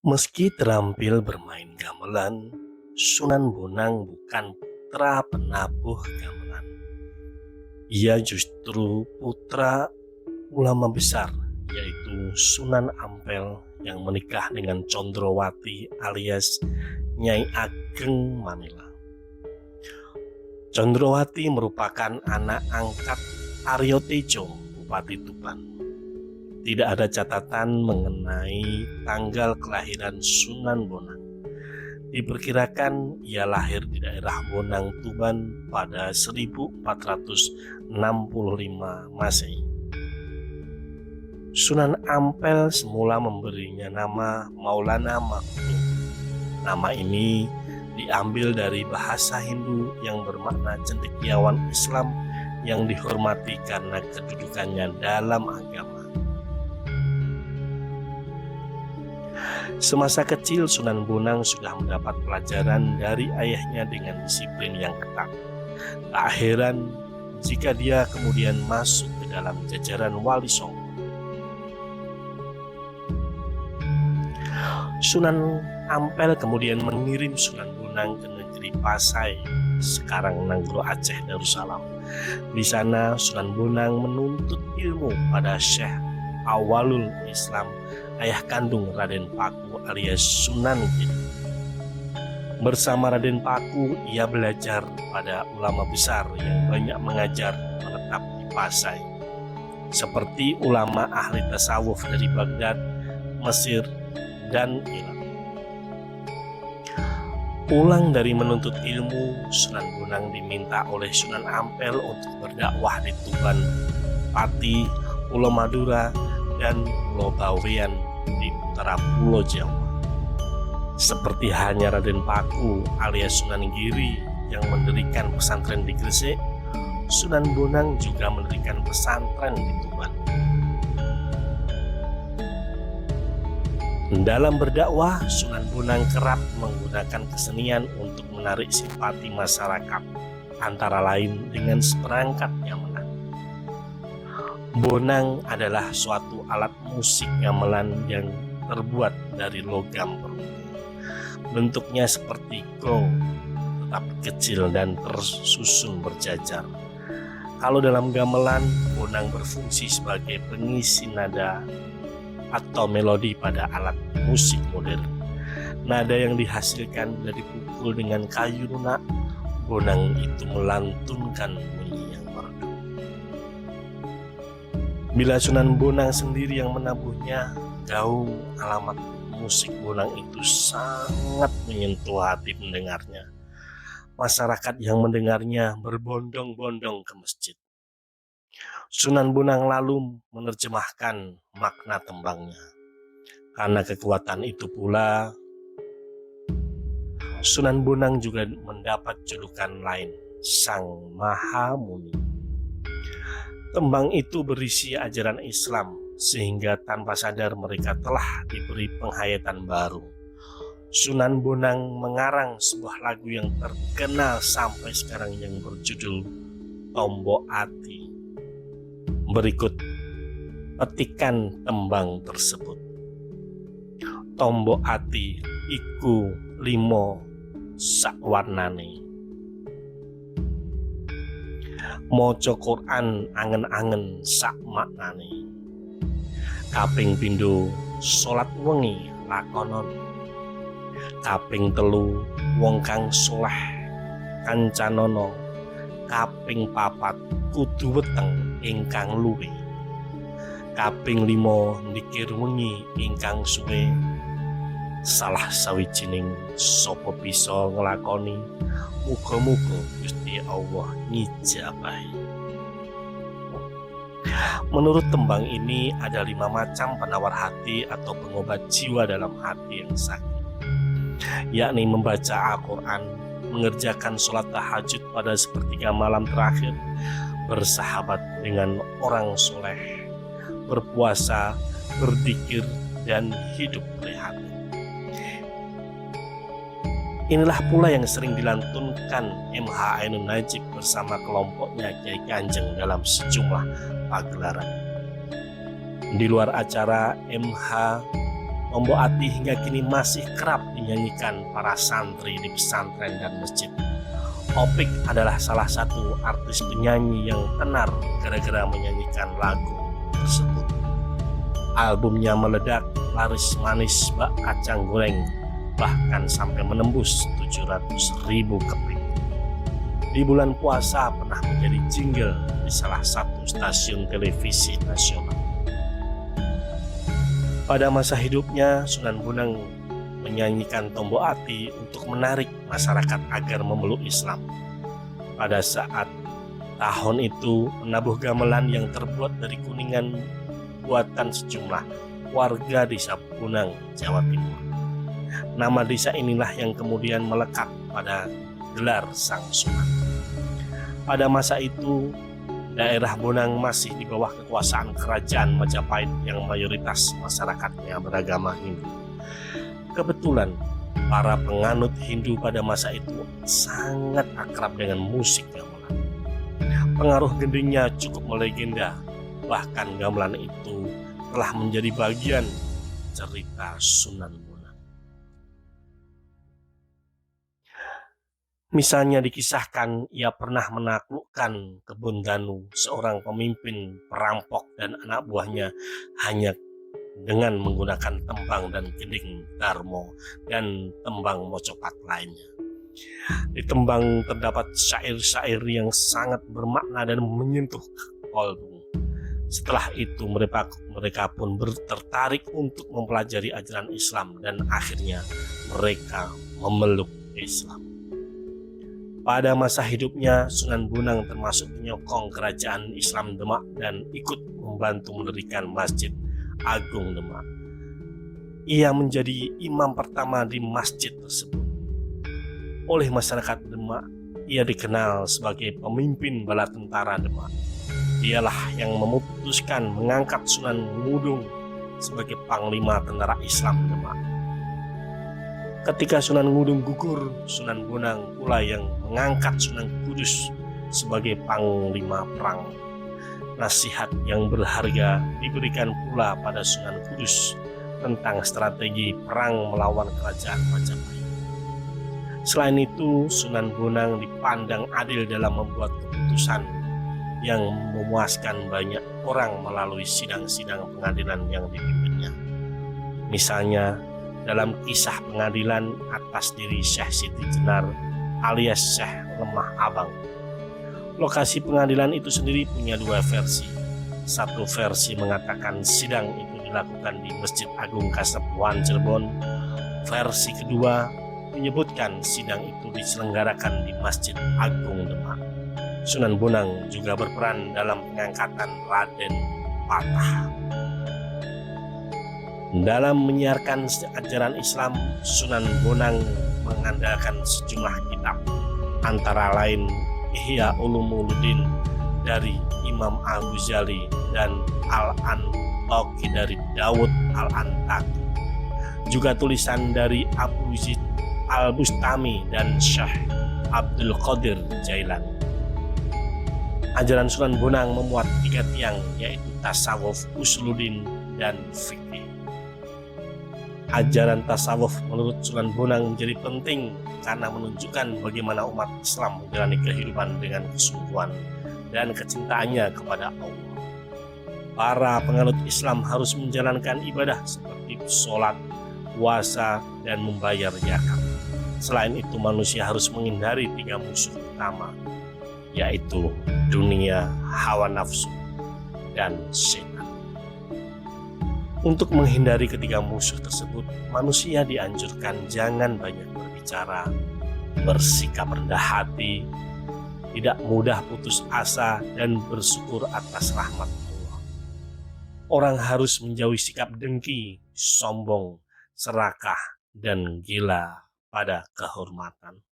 Meski terampil bermain gamelan, Sunan Bonang bukan putra penabuh gamelan. Ia justru putra ulama besar, yaitu Sunan Ampel yang menikah dengan Condrowati alias Nyai Ageng Manila. Condrowati merupakan anak angkat Aryo Tejo, Bupati Tuban. Tidak ada catatan mengenai tanggal kelahiran Sunan Bonang. Diperkirakan ia lahir di daerah Bonang, Tuban pada 1465 Masehi. Sunan Ampel semula memberinya nama Maulana Maktum. Nama ini diambil dari bahasa Hindu yang bermakna cendekiawan Islam yang dihormati karena kedudukannya dalam agama. Semasa kecil Sunan Bonang sudah mendapat pelajaran dari ayahnya dengan disiplin yang ketat. Tak heran jika dia kemudian masuk ke dalam jajaran Wali Songo. Sunan Ampel kemudian mengirim Sunan Bonang ke negeri Pasai, sekarang Nanggro Aceh Darussalam. Di sana Sunan Bonang menuntut ilmu pada Syekh Awalul Islam, ayah kandung Raden Paku alias Sunan Giri. Bersama Raden Paku, ia belajar pada ulama besar yang banyak mengajar menetap di Pasai, seperti ulama ahli tasawuf dari Baghdad, Mesir, dan Irak. Pulang dari menuntut ilmu, Sunan Bonang diminta oleh Sunan Ampel untuk berdakwah di Tuban, Pati, Pulau Madura, dan Pulau Bawean di utara Pulau Jawa. Seperti halnya Raden Paku alias Sunan Giri yang mendirikan pesantren di Gresik, Sunan Bonang juga mendirikan pesantren di Tuban. Dalam berdakwah, Sunan Bonang kerap menggunakan kesenian untuk menarik simpati masyarakat, antara lain dengan seperangkat gamelan. Bonang adalah suatu alat musik gamelan yang terbuat dari logam perunggu. Bentuknya seperti gong, tetapi kecil dan tersusun berjajar. Kalau dalam gamelan, bonang berfungsi sebagai pengisi nada atau melodi pada alat musik modern. Nada yang dihasilkan dari dipukul dengan kayu lunak, bonang itu melantunkan bunyi yang merdu. Bila Sunan Bonang sendiri yang menabuhnya, gaung alamat musik bonang itu sangat menyentuh hati pendengarnya. Masyarakat yang mendengarnya berbondong-bondong ke masjid. Sunan Bonang lalu menerjemahkan makna tembangnya. Karena kekuatan itu pula, Sunan Bonang juga mendapat julukan lain, Sang Mahamuni. Tembang itu berisi ajaran Islam, sehingga tanpa sadar mereka telah diberi penghayatan baru. Sunan Bonang mengarang sebuah lagu yang terkenal sampai sekarang yang berjudul Tombo Ati. Berikut petikan tembang tersebut. Tombo ati iku limo sakwarnane, maca Quran angen-angen sak maknane, kaping pindho salat wengi lakonon, kaping telu wong kang saleh kancanono, kaping papat kudu weteng ingkang luwih, kaping 5 ndikir wengi ingkang suwe, salah sawijining sapa bisa nglakoni, muga-muga Gusti Allah ngijabahi. Menurut tembang ini ada 5 macam penawar hati atau pengobat jiwa dalam hati yang sakit, yakni membaca Al-Quran, mengerjakan sholat tahajud pada sepertiga malam terakhir, bersahabat dengan orang soleh, berpuasa, berzikir, dan hidup rehat. Inilah pula yang sering dilantunkan MH Ainun Najib bersama kelompoknya Kiai Kanjeng dalam sejumlah pagelaran. Di luar acara, MH Tombo Ati hingga kini masih kerap dinyanyikan para santri di pesantren dan masjid. Opik adalah salah satu artis penyanyi yang tenar gara-gara menyanyikan lagu tersebut. Albumnya meledak, laris manis bak kacang goreng, bahkan sampai menembus 700.000 keping. Di bulan puasa pernah menjadi jingle di salah satu stasiun televisi nasional. Pada masa hidupnya, Sunan Bonang menyanyikan Tombo Ati untuk menarik masyarakat agar memeluk Islam. Pada saat tahun itu, menabuh gamelan yang terbuat dari kuningan buatan sejumlah warga desa Bonang, Jawa Timur. Nama desa inilah yang kemudian melekat pada gelar Sang Sunan. Pada masa itu, daerah Bonang masih di bawah kekuasaan kerajaan Majapahit yang mayoritas masyarakatnya beragama Hindu. Kebetulan, para penganut Hindu pada masa itu sangat akrab dengan musik gamelan. Pengaruh gendingnya cukup melegenda, bahkan gamelan itu telah menjadi bagian cerita Sunan Bonang. Misalnya dikisahkan ia pernah menaklukkan Kebun Danu, seorang pemimpin perampok dan anak buahnya hanya dengan menggunakan tembang dan gending Darmo dan tembang mocopat lainnya. Di tembang terdapat syair-syair yang sangat bermakna dan menyentuh kolbu. Setelah itu mereka pun tertarik untuk mempelajari ajaran Islam dan akhirnya mereka memeluk Islam. Pada masa hidupnya, Sunan Bonang termasuk penyokong kerajaan Islam Demak dan ikut membantu mendirikan Masjid Agung Demak. Ia menjadi imam pertama di masjid tersebut. Oleh masyarakat Demak, ia dikenal sebagai pemimpin bala tentara Demak. Dialah yang memutuskan mengangkat Sunan Ngudung sebagai panglima tentara Islam Demak. Ketika Sunan Ngudung gugur, Sunan Bonang pula yang mengangkat Sunan Kudus sebagai panglima perang. Nasihat yang berharga diberikan pula pada Sunan Kudus tentang strategi perang melawan kerajaan Majapahit. Selain itu, Sunan Bonang dipandang adil dalam membuat keputusan yang memuaskan banyak orang melalui sidang-sidang pengadilan yang dipimpinnya. Misalnya, dalam kisah pengadilan atas diri Syekh Siti Jenar alias Syekh Lemah Abang. Lokasi pengadilan itu sendiri punya dua versi. Satu versi mengatakan sidang itu dilakukan di Masjid Agung Kasepuhan Cirebon. Versi kedua menyebutkan sidang itu diselenggarakan di Masjid Agung Demak. Sunan Bonang juga berperan dalam pengangkatan Raden Patah. Dalam menyiarkan ajaran Islam, Sunan Bonang mengandalkan sejumlah kitab, antara lain Ihya Ulumuddin dari Imam Al-Ghazali dan Al-Antaqi dari Dawud Al-Antaqi. Juga tulisan dari Abu Yazid Al-Bustami dan Syekh Abdul Qadir Jailani. Ajaran Sunan Bonang memuat 3 tiang, yaitu tasawuf, usuluddin, dan fikih. Ajaran tasawuf menurut Sunan Bonang menjadi penting karena menunjukkan bagaimana umat Islam menjalani kehidupan dengan kesungguhan dan kecintaannya kepada Allah. Para penganut Islam harus menjalankan ibadah seperti sholat, puasa, dan membayar zakat. Selain itu, manusia harus menghindari 3 musuh utama, yaitu dunia, hawa nafsu, dan setan. Untuk menghindari ketiga musuh tersebut, manusia dianjurkan jangan banyak berbicara, bersikap rendah hati, tidak mudah putus asa, dan bersyukur atas rahmat Allah. Orang harus menjauhi sikap dengki, sombong, serakah, dan gila pada kehormatan.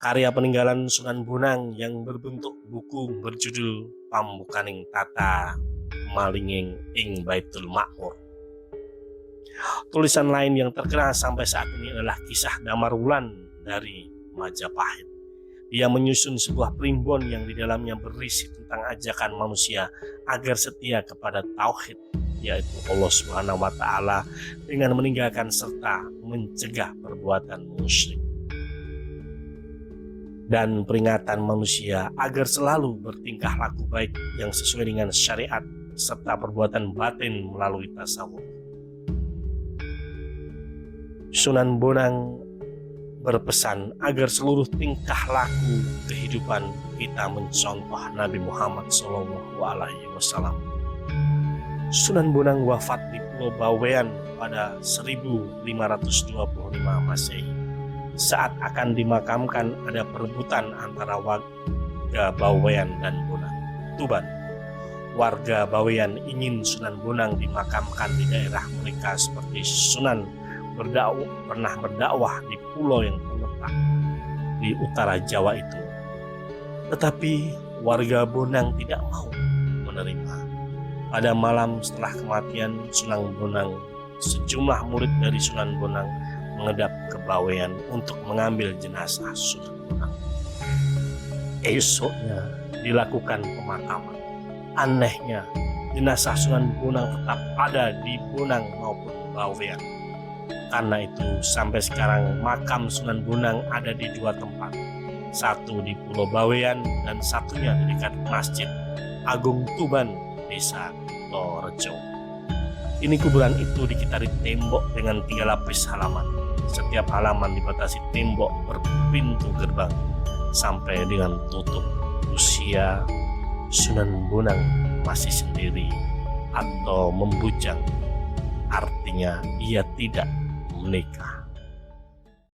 Karya peninggalan Sunan Bonang yang berbentuk buku berjudul Pambukaning Tata Malinging ing Baitul Ma'mur. Tulisan lain yang terkenal sampai saat ini adalah Kisah Damar Wulan dari Majapahit. Dia menyusun sebuah primbon yang di dalamnya berisi tentang ajakan manusia agar setia kepada tauhid yaitu Allah Subhanahu wa Ta'ala, dengan meninggalkan serta mencegah perbuatan musyrik. Dan peringatan manusia agar selalu bertingkah laku baik yang sesuai dengan syariat serta perbuatan batin melalui tasawuf. Sunan Bonang berpesan agar seluruh tingkah laku kehidupan kita mencontoh Nabi Muhammad SAW. Sunan Bonang wafat di Pulau Bawean pada 1525 Masehi. Saat akan dimakamkan ada perebutan antara warga Bawean dan Bonang, Tuban. Warga Bawean ingin Sunan Bonang dimakamkan di daerah mereka seperti Sunan pernah berdakwah di pulau yang terletak di utara Jawa itu. Tetapi warga Bonang tidak mau menerima. Pada malam setelah kematian Sunan Bonang, sejumlah murid dari Sunan Bonang menghadap ke Bawean untuk mengambil jenazah Sunan Bonang. Esoknya dilakukan pemakaman. Anehnya, jenazah Sunan Bonang tetap ada di Bonang maupun Bawean. Karena itu sampai sekarang makam Sunan Bonang ada di dua tempat, satu di Pulau Bawean dan satunya di dekat Masjid Agung Tuban, Desa Torejo. Ini kuburan itu dikitari tembok dengan 3 lapis halaman. Setiap halaman dibatasi tembok berpintu gerbang sampai dengan tutup. Usia Sunan Bonang masih sendiri atau membujang, artinya ia tidak menikah.